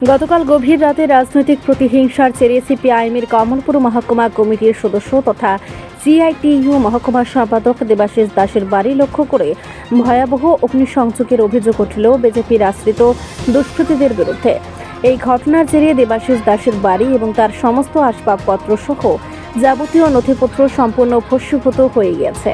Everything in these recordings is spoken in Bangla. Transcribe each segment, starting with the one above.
গতকাল গভীর রাতে রাজনৈতিক প্রতিহিংসার জেরে সিপিআইএমের কমলপুর মহকুমা কমিটির সদস্য তথা সিআইটিইউ মহকুমা সম্পাদক দেবাশিস দাসের বাড়ি লক্ষ্য করে ভয়াবহ অগ্নিসংযোগের অভিযোগ উঠল বিজেপির আশ্রিত দুষ্কৃতীদের বিরুদ্ধে। এই ঘটনার জেরে দেবাশিস দাসের বাড়ি এবং তার সমস্ত আসবাবপত্র সহ যাবতীয় নথিপত্র সম্পূর্ণ ভস্মীভূত হয়ে গেছে।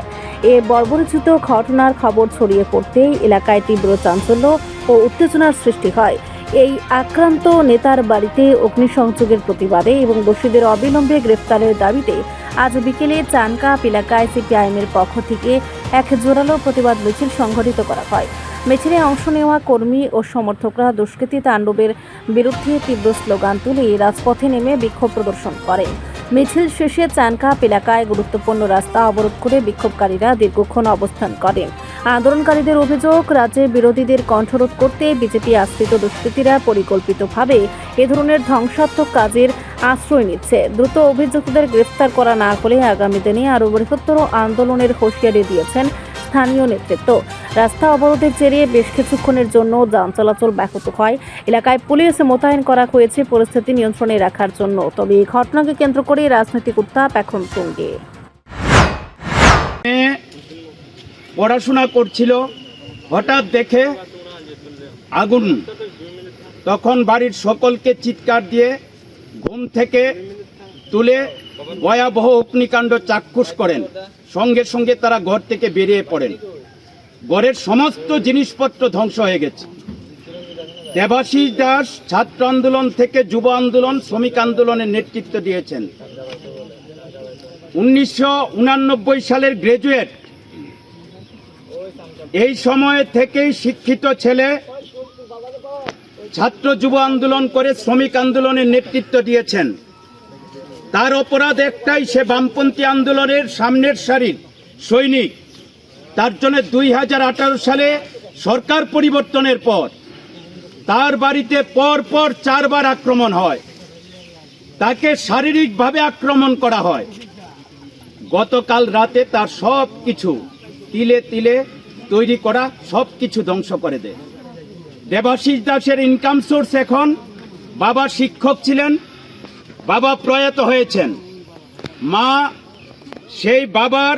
এ বর্বরোচিত ঘটনার খবর ছড়িয়ে পড়তেই এলাকায় তীব্র চাঞ্চল্য ও উত্তেজনার সৃষ্টি হয়। এই আক্রান্ত নেতার বাড়িতে অগ্নিসংযোগের প্রতিবাদে এবং দোষীদের অবিলম্বে গ্রেফতারের দাবিতে আজ বিকেলে চানকাপ এলাকায় সিপিআইএমের পক্ষ থেকে এক জোরালো প্রতিবাদ মিছিল সংঘটিত করা হয়। মিছিলে অংশ নেওয়া কর্মী ও সমর্থকরা দুষ্কৃতী তাণ্ডবের বিরুদ্ধে তীব্র স্লোগান তুলে রাজপথে নেমে বিক্ষোভ প্রদর্শন করেন। মিছিল শেষে চানকাপ এলাকায় গুরুত্বপূর্ণ রাস্তা অবরোধ করে বিক্ষোভকারীরা দীর্ঘক্ষণ অবস্থান করেন। আন্দোলনকারীদের অভিযোগ, রাজ্যে বিরোধীদের কণ্ঠরোধ করতে বিজেপি আশ্রিত দুষ্কৃতীরা পরিকল্পিতভাবে এ ধরনের ধ্বংসাত্মক কাজের আশ্রয় নিচ্ছে। দ্রুত অভিযুক্তদের গ্রেফতার করা না হলে আগামী দিনে আরও বৃহত্তর আন্দোলনের হুঁশিয়ারি দিয়েছেন স্থানীয় নেতৃত্ব। রাস্তা অবরোধের জেরে বেশ কিছুক্ষণের জন্য যান চলাচল ব্যাহত হয়। এলাকায় পুলিশ মোতায়েন করা হয়েছে পরিস্থিতি নিয়ন্ত্রণে রাখার জন্য। তবে এই ঘটনাকে কেন্দ্র করে রাজনৈতিক উত্তাপ এখন তুঙ্গে। পড়াশোনা করছিল, হঠাৎ দেখে আগুন, তখন বাড়ির সকলকে চিৎকার দিয়ে ঘুম থেকে তুলে ভয়াবহ অগ্নিকাণ্ড চাক্ষুষ করেন। সঙ্গে সঙ্গে তারা ঘর থেকে বেরিয়ে পড়েন। ঘরের সমস্ত জিনিসপত্র ধ্বংস হয়ে গেছে। দেবাশিস দাস ছাত্র আন্দোলন থেকে যুব আন্দোলন, শ্রমিক আন্দোলনের নেতৃত্ব দিয়েছেন। 1989 সালের গ্রাজুয়েট। এই সময় থেকেই শিক্ষিত ছেলে, ছাত্র যুব আন্দোলন করে শ্রমিক আন্দোলনের নেতৃত্ব দিয়েছেন। তার অপরাধ একটাই, সে বামপন্থী আন্দোলনের সামনের সারির সৈনিক। তার জন্য 2018 সালে সরকার পরিবর্তনের পর তার বাড়িতে পরপর 4 বার আক্রমণ হয়। তাকে শারীরিকভাবে আক্রমণ করা হয়। গতকাল রাতে তার সব কিছু তিলে তিলে তৈরি করা সব কিছু ধ্বংস করে দেয়। দেবাশিস দাসের ইনকাম সোর্স এখন, বাবা শিক্ষক ছিলেন, বাবা প্রয়াত হয়েছেন। মা সেই বাবার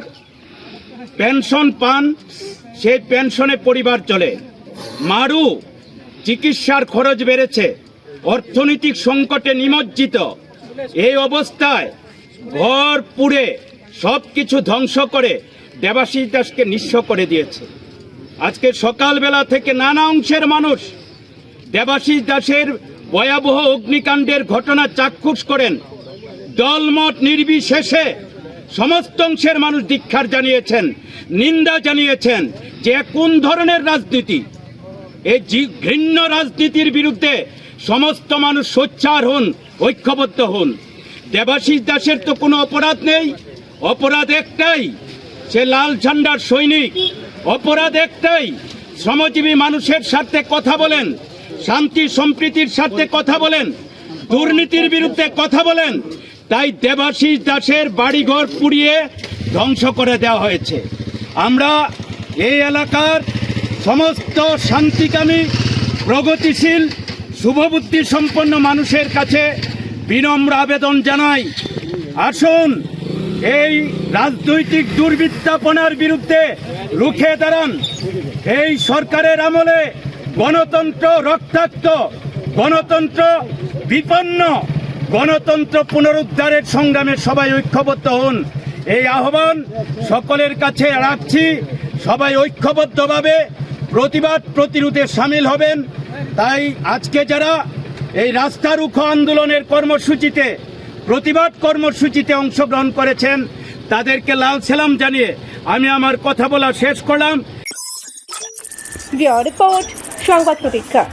পেনশন পান, সেই পেনশনে পরিবার চলে। মারু চিকিৎসার খরচ বেড়েছে, অর্থনৈতিক সংকটে নিমজ্জিত। এই অবস্থায় ঘর পুড়ে সব কিছু ধ্বংস করে দেবাশিস দাসকে নিঃস্ব করে দিয়েছে। আজকে সকালবেলা থেকে নানা অংশের মানুষ দেবাশিস দাসের ভয়াবহ অগ্নিকাণ্ডের ঘটনা চাক্ষুষ করেন। দলমত নির্বিশেষে সমস্ত অংশের মানুষ ধিক্কার জানিয়েছেন, নিন্দা জানিয়েছেন যে কোন ধরনের রাজনীতি। এই ঘৃণ্য রাজনীতির বিরুদ্ধে সমস্ত মানুষ সোচ্চার হন, ঐক্যবদ্ধ হন। দেবাশিস দাসের তো কোনো অপরাধ নেই, অপরাধ একটাই, সে লাল ঝান্ডার সৈনিক। অপরাধ একটাই, শ্রমজীবী মানুষের স্বার্থে কথা বলেন, শান্তি সম্প্রীতির স্বার্থে কথা বলেন, দুর্নীতির বিরুদ্ধে কথা বলেন। তাই দেবাশিস দাসের বাড়িঘর পুড়িয়ে ধ্বংস করে দেওয়া হয়েছে। আমরা এই এলাকার সমস্ত শান্তিকামী, প্রগতিশীল, শুভবুদ্ধি সম্পন্ন মানুষের কাছে বিনম্র আবেদন জানাই, আসুন এই রাজনৈতিক দুর্বৃত্তাপনার বিরুদ্ধে রুখে দাঁড়ান। এই সরকারের আমলে গণতন্ত্র রক্তাক্ত, গণতন্ত্র বিপন্ন, গণতন্ত্র পুনরুদ্ধারের সংগ্রামে সবাই ঐক্যবদ্ধ হন। এই আহ্বান সকলের কাছে রাখছি। সবাই ঐক্যবদ্ধভাবে প্রতিবাদ প্রতিরোধে সামিল হবেন। তাই আজকে যারা এই রাস্তা রুখো আন্দোলনের কর্মসূচিতে, প্রতিবাদ কর্মসূচিতে অংশগ্রহণ করেছেন, তাদেরকে লাল সালাম জানিয়ে আমি আমার কথা বলা শেষ করলাম। রিপোর্ট সংবাদ প্রতীক্ষা।